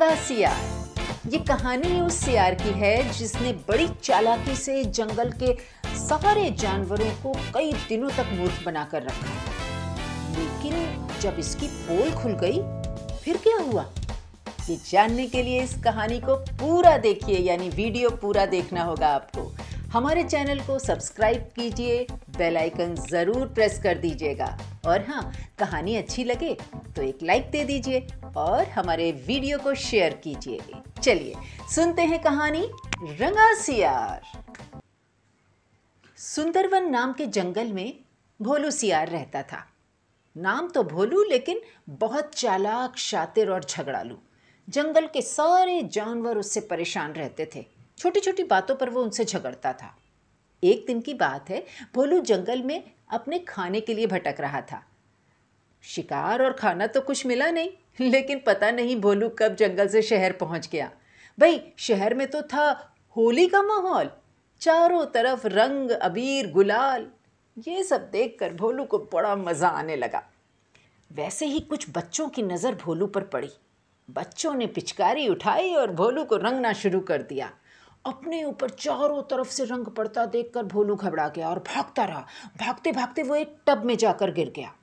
रंगा सियार। ये कहानी उस सियार की है जिसने बड़ी चालाकी से जंगल के सारे जानवरों को कई दिनों तक मूर्ख बनाकर रखा। लेकिन जब इसकी पोल खुल गई फिर क्या हुआ, ये जानने के लिए इस कहानी को पूरा देखिए, यानी वीडियो पूरा देखना होगा आपको। हमारे चैनल को सब्सक्राइब कीजिए, बेल आइकन जरूर प्रेस कर दीजिएगा और हाँ, कहानी अच्छी लगे तो एक लाइक दे दीजिए और हमारे वीडियो को शेयर कीजिए। चलिए सुनते हैं कहानी रंगा सियार। सुंदरवन नाम के जंगल में भोलू सियार रहता था। नाम तो भोलू, लेकिन बहुत चालाक, शातिर और झगड़ालू। जंगल के सारे जानवर उससे परेशान रहते थे। छोटी छोटी बातों पर वो उनसे झगड़ता था। एक दिन की बात है, भोलू जंगल में अपने खाने के लिए भटक रहा था। शिकार और खाना तो कुछ मिला नहीं, लेकिन पता नहीं भोलू कब जंगल से शहर पहुंच गया। भाई, शहर में तो था होली का माहौल, चारों तरफ रंग, अबीर, गुलाल। ये सब देखकर भोलू को बड़ा मज़ा आने लगा। वैसे ही कुछ बच्चों की नज़र भोलू पर पड़ी। बच्चों ने पिचकारी उठाई और भोलू को रंगना शुरू कर दिया। अपने ऊपर चारों तरफ से रंग पड़ता देखकर भोलू घबरा गया और भागता रहा। भागते भागते वो एक टब में जाकर गिर गया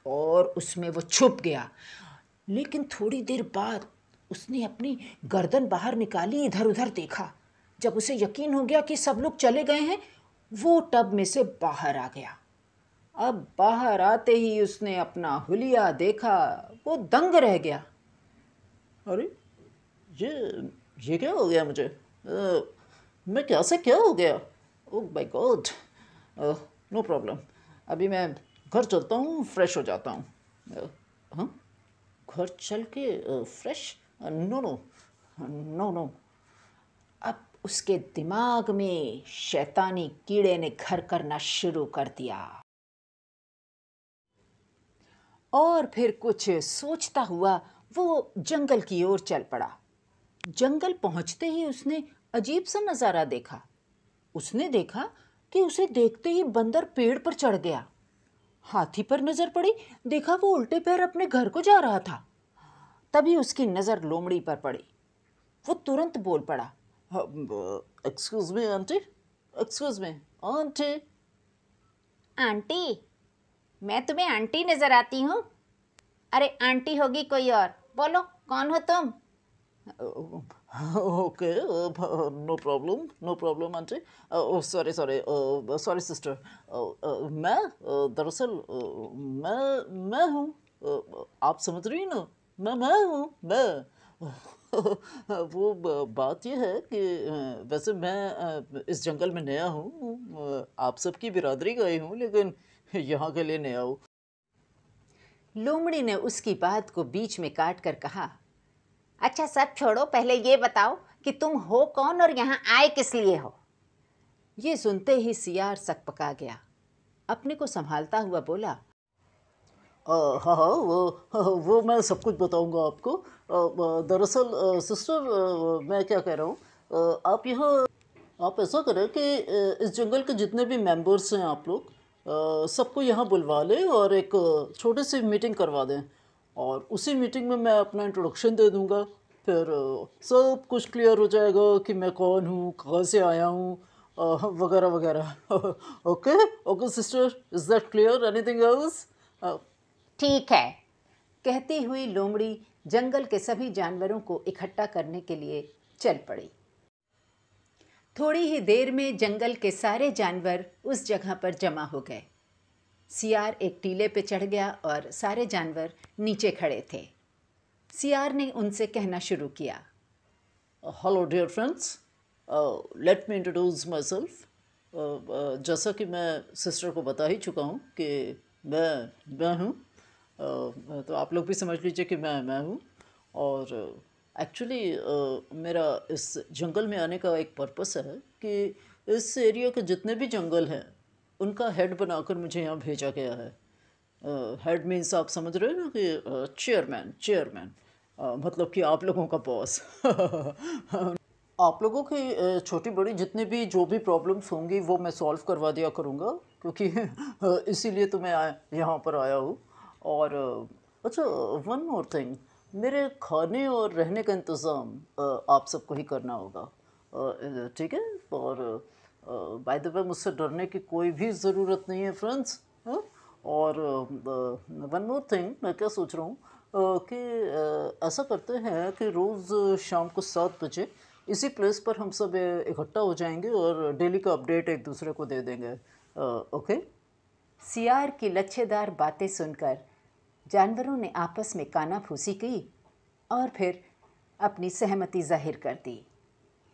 और उसमें वो छुप गया। लेकिन थोड़ी देर बाद उसने अपनी गर्दन बाहर निकाली, इधर उधर देखा। जब उसे यकीन हो गया कि सब लोग चले गए हैं, वो टब में से बाहर आ गया। अब बाहर आते ही उसने अपना हुलिया देखा, वो दंग रह गया। अरे ये क्या हो गया मुझे? मैं कैसे क्या हो गया? Oh my god! No problem, अभी मैं घर चलता हूँ, फ्रेश हो जाता हूँ। हाँ, घर चल के fresh? No no no no. अब उसके दिमाग में शैतानी कीड़े ने घर करना शुरू कर दिया और फिर कुछ सोचता हुआ वो जंगल की ओर चल पड़ा। जंगल पहुंचते ही उसने अजीब सा नज़ारा देखा। उसने देखा कि उसे देखते ही बंदर पेड़ पर चढ़ गया। हाथी पर नज़र पड़ी, देखा वो उल्टे पैर अपने घर को जा रहा था। तभी उसकी नज़र लोमड़ी पर पड़ी। वो तुरंत बोल पड़ा, excuse me aunty, excuse me aunty. Aunty? मैं तुम्हें आंटी नजर आती हूँ? अरे आंटी होगी कोई और, बोलो कौन हो तुम? Okay, no problem, no problem aunty. Sorry sorry sorry sister. मैं दरअसल मैं हूँ, आप समझ रही ना, मैं हूँ मैं। वो बात यह है कि वैसे मैं इस जंगल में नया हूँ, आप सबकी बिरादरी का ही हूँ, लेकिन यहाँ के लिए नया हूँ। लोमड़ी ने उसकी बात को बीच में काट कर कहा, अच्छा सब छोड़ो, पहले ये बताओ कि तुम हो कौन और यहाँ आए किस लिए हो? ये सुनते ही सियार सकपका गया। अपने को संभालता हुआ बोला, हाँ हाँ, वो मैं सब कुछ बताऊंगा आपको। दरअसल सिस्टर, मैं क्या कह रहा हूँ, आप ऐसा करें कि इस जंगल के जितने भी मेंबर्स हैं आप लोग, सबको यहाँ बुलवा लें और एक छोटी सी मीटिंग करवा दें, और उसी मीटिंग में मैं अपना इंट्रोडक्शन दे दूँगा। फिर सब कुछ क्लियर हो जाएगा कि मैं कौन हूँ, कहाँ से आया हूँ, वगैरह वगैरह। Okay okay sister, is that clear? Anything else? ठीक है। कहती हुई लोमड़ी जंगल के सभी जानवरों को इकट्ठा करने के लिए चल पड़ी। थोड़ी ही देर में जंगल के सारे जानवर उस जगह पर जमा हो गए। सियार एक टीले पे चढ़ गया और सारे जानवर नीचे खड़े थे। सियार ने उनसे कहना शुरू किया, hello dear friends, let me introduce myself. जैसा कि मैं सिस्टर को बता ही चुका हूँ कि मैं हूँ, तो आप लोग भी समझ लीजिए कि मैं हूँ। और एक्चुअली मेरा इस जंगल में आने का एक पर्पस है कि इस एरिया के जितने भी जंगल हैं उनका हेड बनाकर मुझे यहाँ भेजा गया है। हेड मीन्स आप समझ रहे हैं ना कि चेयरमैन, मतलब कि आप लोगों का बॉस। आप लोगों की छोटी बड़ी जितनी भी जो भी प्रॉब्लम्स होंगी वो मैं सॉल्व करवा दिया करूँगा, क्योंकि इसीलिए तो मैं यहाँ पर आया हूँ। और अच्छा, वन मोर थिंग, मेरे खाने और रहने का इंतज़ाम आप सबको ही करना होगा, ठीक है। और बाय द वे मुझसे डरने की कोई भी ज़रूरत नहीं है फ्रेंड्स। हाँ? और वन मोर थिंग, मैं क्या सोच रहा हूँ कि ऐसा करते हैं कि रोज़ शाम को 7 बजे इसी प्लेस पर हम सब इकट्ठा हो जाएंगे और डेली का अपडेट एक दूसरे को दे देंगे। ओके। सियार की लच्छेदार बातें सुनकर जानवरों ने आपस में कानाफूसी की और फिर अपनी सहमति जाहिर कर दी।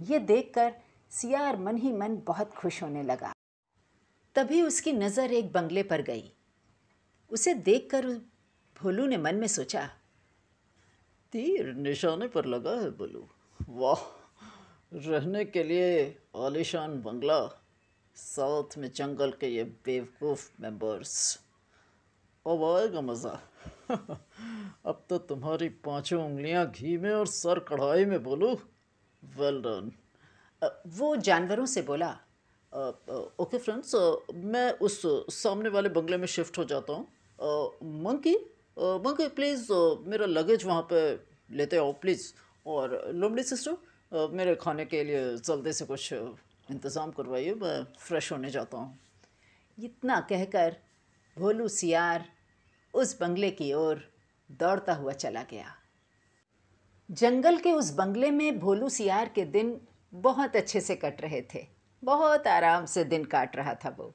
ये देखकर सियार मन ही मन बहुत खुश होने लगा। तभी उसकी नज़र एक बंगले पर गई। उसे देखकर भोलू ने मन में सोचा, तीर निशाने पर लगा है बोलू। वाह, रहने के लिए आलीशान बंगला, साथ में जंगल के ये बेवकूफ़ मेंबर्स, अब आएगा मज़ा। अब तो तुम्हारी पांचों उंगलियां घी में और सर कढ़ाई में बोलू। Well done. वो जानवरों से बोला, ओके फ्रेंड्स, मैं उस सामने वाले बंगले में शिफ्ट हो जाता हूँ। मंकी, मंकी प्लीज़ मेरा लगेज वहाँ पे लेते आओ प्लीज़। और लोमड़ी सिस्टर, मेरे खाने के लिए जल्दी से कुछ इंतज़ाम करवाइए, मैं फ़्रेश होने जाता हूँ। इतना कहकर भोलू सियार उस बंगले की ओर दौड़ता हुआ चला गया। जंगल के उस बंगले में भोलू सियार के दिन बहुत अच्छे से कट रहे थे। बहुत आराम से दिन काट रहा था वो।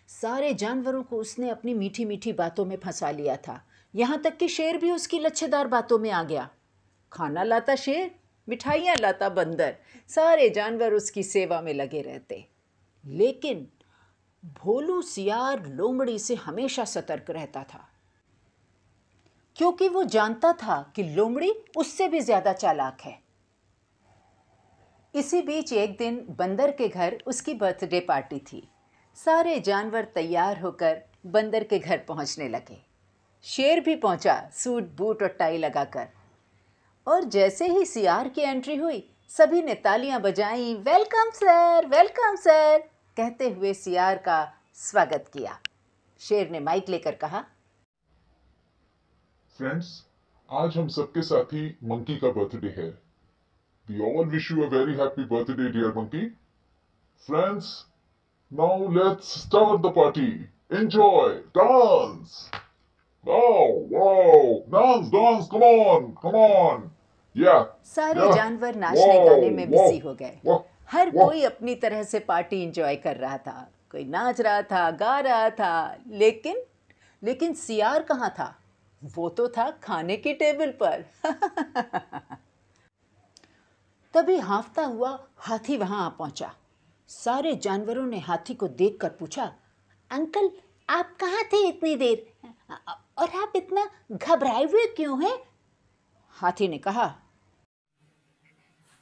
सारे जानवरों को उसने अपनी मीठी मीठी बातों में फंसा लिया था। यहाँ तक कि शेर भी उसकी लच्छेदार बातों में आ गया। खाना लाता शेर, मिठाइयाँ लाता बंदर, सारे जानवर उसकी सेवा में लगे रहते। लेकिन भोलू सियार लोमड़ी से हमेशा सतर्क रहता था, क्योंकि वो जानता था कि लोमड़ी उससे भी ज्यादा चालाक है। इसी बीच एक दिन बंदर के घर उसकी बर्थडे पार्टी थी। सारे जानवर तैयार होकर बंदर के घर पहुंचने लगे। शेर भी पहुंचा, सूट बूट और टाई लगाकर। और जैसे ही सियार की एंट्री हुई, सभी ने तालियां बजाईं, वेलकम सर कहते हुए सियार का स्वागत किया। शेर ने माइक लेकर कहा, फ्रेंड्स, आज हम सबके साथी मंकी का बर्थडे है। We all wish you a very happy birthday, dear monkey. Friends, now let's start the party. Enjoy, dance. Wow, dance, come on. Yeah. सारे yeah. जानवर नाचने गाने में बिजी हो गए। wow, हर wow. कोई अपनी तरह से पार्टी एंजॉय कर रहा था। कोई नाच रहा था, गा रहा था, लेकिन सियार कहाँ था? वो तो था खाने की टेबल पर। तभी हांफता हुआ हाथी वहां आ पहुंचा। सारे जानवरों ने हाथी को देखकर पूछा, अंकल आप कहाँ थे इतनी देर, और आप इतना घबराए हुए क्यों हैं? हाथी ने कहा,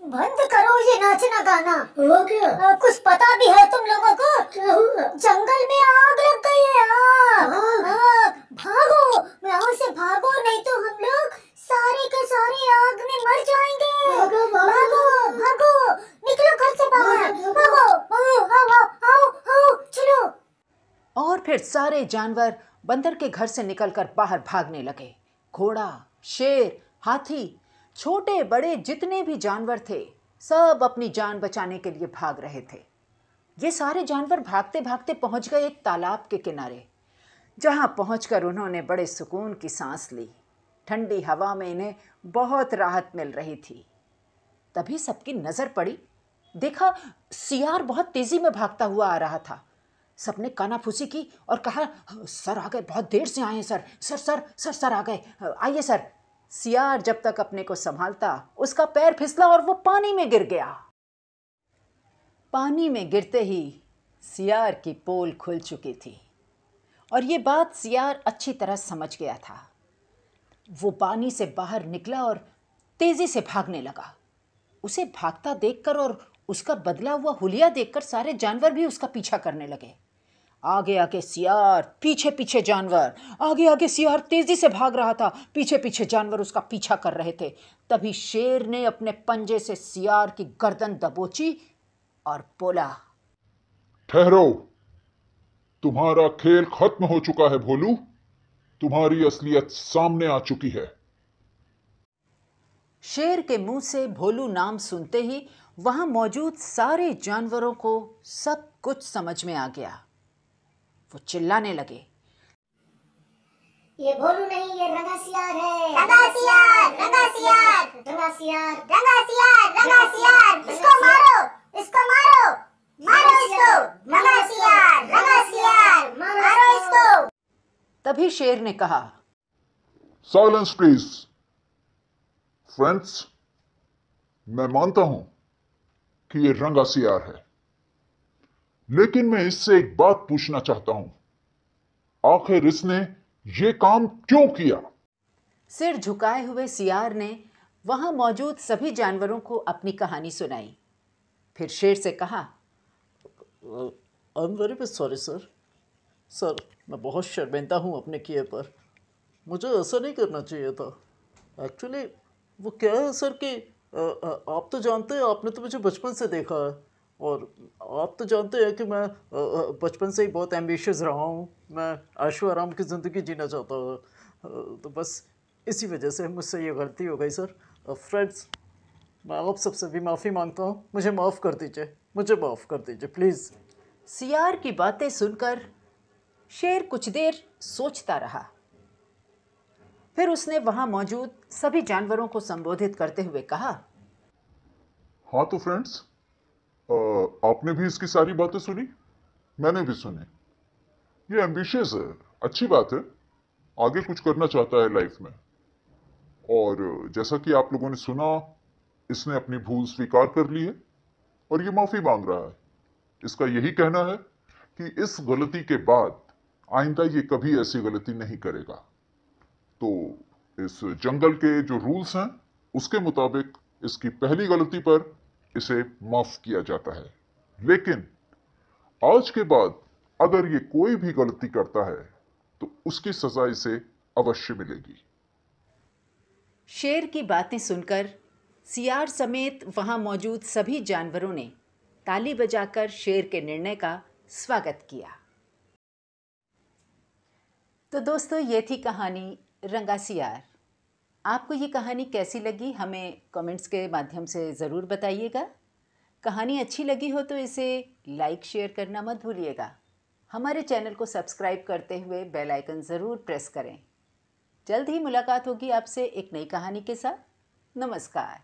बंद करो ये नाचना गाना। हुआ क्या? कुछ पता भी है तुम लोगों को? क्या हुआ? जंगल में आग लग गई है। आग! भागो, यहाँ से भागो, नहीं तो हम लोग सारे के सारे आग में मर जाएंगे। भागो, निकलो घर से बाहर, भागो, आओ, चलो। और फिर सारे जानवर बंदर के घर से निकलकर बाहर भागने लगे। घोड़ा, शेर, हाथी, छोटे बड़े जितने भी जानवर थे, सब अपनी जान बचाने के लिए भाग रहे थे। ये सारे जानवर भागते भागते पहुंच गए एक तालाब के किनारे, जहां पहुंचकर उन्होंने बड़े सुकून की सांस ली। ठंडी हवा में इन्हें बहुत राहत मिल रही थी। तभी सबकी नजर पड़ी, देखा सियार बहुत तेजी में भागता हुआ आ रहा था। सबने कानाफूसी की और कहा, सर आ गए, बहुत देर से आए हैं सर आ गए, आइए सर। सियार जब तक अपने को संभालता, उसका पैर फिसला और वो पानी में गिर गया। पानी में गिरते ही सियार की पोल खुल चुकी थी और ये बात सियार अच्छी तरह समझ गया था। वो पानी से बाहर निकला और तेजी से भागने लगा। उसे भागता देखकर और उसका बदला हुआ हुलिया देखकर सारे जानवर भी उसका पीछा करने लगे। आगे आगे सियार, पीछे पीछे जानवर। आगे आगे सियार तेजी से भाग रहा था, पीछे पीछे जानवर उसका पीछा कर रहे थे। तभी शेर ने अपने पंजे से सियार की गर्दन दबोची और बोला, ठहरो, तुम्हारा खेल खत्म हो चुका है भोलू। तुम्हारी असलियत सामने आ चुकी है। शेर के मुंह से भोलू नाम सुनते ही वहां मौजूद सारे जानवरों को सब कुछ समझ में आ गया। वो चिल्लाने लगे, ये भोलू नहीं, ये रंगासियार है। रंगासियार, रंगासियार, रंगासियार, रंगासियार, रंगासियार। इसको मारो, इसको मारो, मारो इसको। रंगासियार, रंगासियार, मारो इसको। तभी शेर ने कहा, साइलेंस प्लीज। फ्रेंड्स, मैं मानता हूं कि ये रंगासियार है, लेकिन मैं इससे एक बात पूछना चाहता हूं, आखिर इसने ये काम क्यों किया? सिर झुकाए हुए सियार ने वहां मौजूद सभी जानवरों को अपनी कहानी सुनाई। फिर शेर से कहा, I am very sorry sir. Sir, मैं बहुत शर्मिंदा हूँ अपने किए पर। मुझे ऐसा नहीं करना चाहिए था। एक्चुअली वो क्या है सर कि आप तो जानते हैं, आपने तो मुझे बचपन से देखा है, और आप तो जानते हैं कि मैं बचपन से ही बहुत एम्बिशियस रहा हूँ। मैं ऐशो आराम की ज़िंदगी जीना चाहता हूँ। तो बस इसी वजह से मुझसे ये गलती हो गई सर। फ्रेंड्स, मैं आप सबसे भी माफ़ी मांगता हूँ। मुझे माफ़ कर दीजिए, मुझे माफ़ कर दीजिए प्लीज़। सियार की बातें सुनकर शेर कुछ देर सोचता रहा। फिर उसने वहां मौजूद सभी जानवरों को संबोधित करते हुए कहा, हाँ तो फ्रेंड्स, आपने भी इसकी सारी बातें सुनी, मैंने भी सुनी। ये एम्बिशियस है, अच्छी बात है, आगे कुछ करना चाहता है लाइफ में। और जैसा कि आप लोगों ने सुना, इसने अपनी भूल स्वीकार कर ली है और ये माफी मांग रहा है। इसका यही कहना है कि इस गलती के बाद आइंदा ये कभी ऐसी गलती नहीं करेगा। तो इस जंगल के जो रूल्स हैं उसके मुताबिक इसकी पहली गलती पर इसे माफ किया जाता है, लेकिन आज के बाद अगर ये कोई भी गलती करता है तो उसकी सजा इसे अवश्य मिलेगी। शेर की बातें सुनकर सियार समेत वहां मौजूद सभी जानवरों ने ताली बजाकर शेर के निर्णय का स्वागत किया। तो दोस्तों, ये थी कहानी रंगासियार। आपको ये कहानी कैसी लगी हमें कमेंट्स के माध्यम से ज़रूर बताइएगा। कहानी अच्छी लगी हो तो इसे लाइक शेयर करना मत भूलिएगा। हमारे चैनल को सब्सक्राइब करते हुए बेल आइकन ज़रूर प्रेस करें। जल्द ही मुलाकात होगी आपसे एक नई कहानी के साथ। नमस्कार।